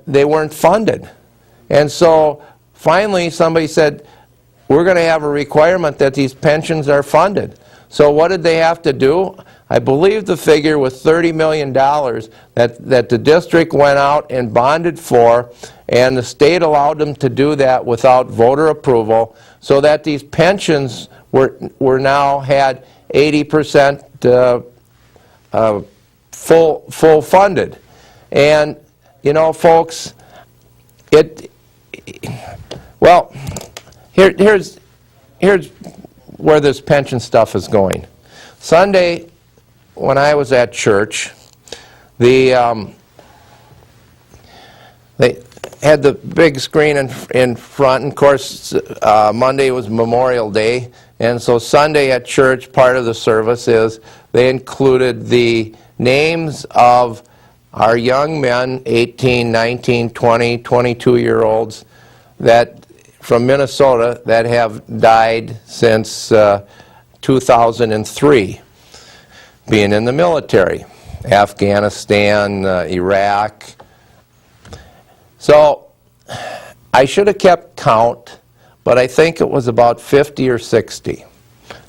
they weren't funded. And so finally somebody said, we're going to have a requirement that these pensions are funded. So what did they have to do? I believe the figure was $30 million that the district went out and bonded for, and the state allowed them to do that without voter approval, so that these pensions were now had 80% full funded. And you know, folks, well, here's where this pension stuff is going. Sunday, when I was at church, they had the big screen in front, and of course Monday was Memorial Day, and so Sunday at church, part of the service is they included the names of our young men, 18, 19, 20, 22-year-olds that from Minnesota that have died since 2003, being in the military, Afghanistan, Iraq. So I should have kept count, but I think it was about 50 or 60.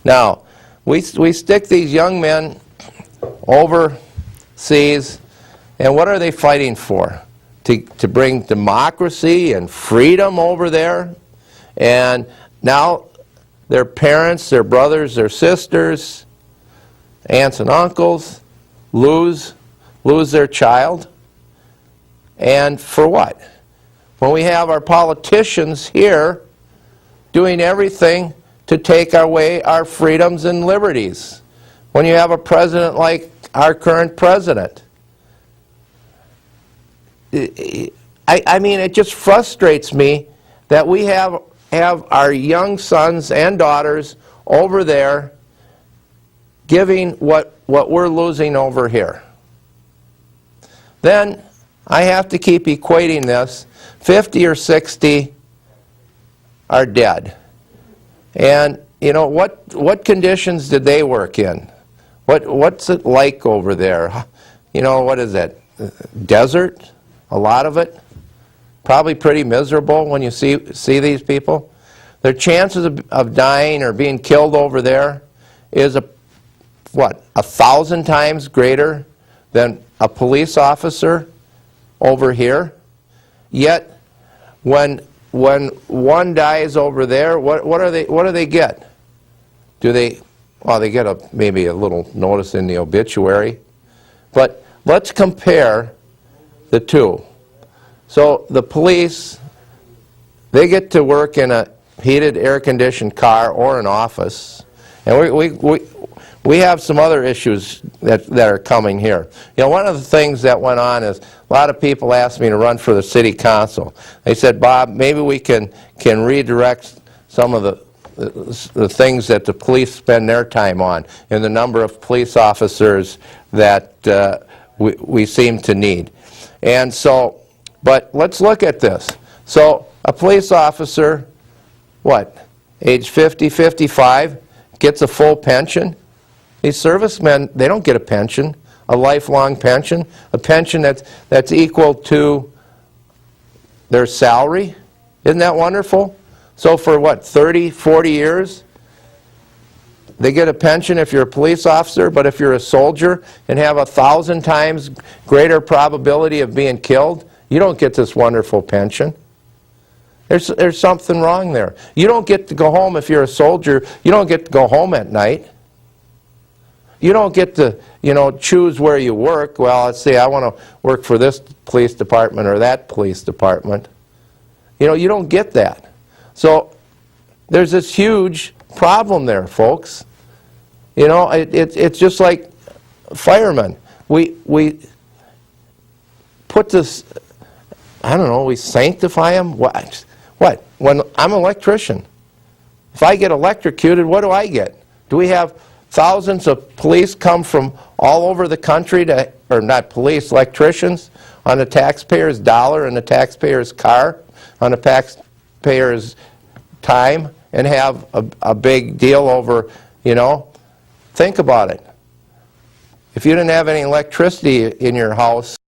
Now, we stick these young men overseas, and what are they fighting for? To bring democracy and freedom over there? And now their parents, their brothers, their sisters, aunts and uncles lose their child. And for what? When we have our politicians here doing everything to take away our freedoms and liberties. When you have a president like our current president. I mean, it just frustrates me that we have our young sons and daughters over there giving what we're losing over here. Then I have to keep equating this. 50 or 60 are dead. And you know, what conditions did they work in? What's it like over there? You know, what is it? Desert? A lot of it? Probably pretty miserable when you see these people. Their chances of dying or being killed over there is 1,000 times greater than a police officer over here. Yet when one dies over there, what do they get? Well, they get maybe a little notice in the obituary. But let's compare the two. So the police, they get to work in a heated, air-conditioned car or an office. And we have some other issues that are coming here. You know, one of the things that went on is a lot of people asked me to run for the city council. They said, Bob, maybe we can redirect some of the things that the police spend their time on and the number of police officers that we seem to need. And so, but let's look at this. So a police officer, age 50, 55, gets a full pension. These servicemen, they don't get a pension, a lifelong pension, a pension that's equal to their salary. Isn't that wonderful? So for 30, 40 years, they get a pension if you're a police officer, but if you're a soldier and have 1,000 times greater probability of being killed, you don't get this wonderful pension. There's something wrong there. You don't get to go home if you're a soldier. You don't get to go home at night. You don't get to, choose where you work. Well, let's say I want to work for this police department or that police department. You don't get that. So there's this huge problem there, folks. It's just like firemen. We put this, I don't know, we sanctify them. What? When I'm an electrician, if I get electrocuted, what do I get? Do we have thousands of police come from all over the country or not police, electricians, on the taxpayer's dollar and the taxpayer's car, on the taxpayer's time, and have a big deal over, think about it. If you didn't have any electricity in your house,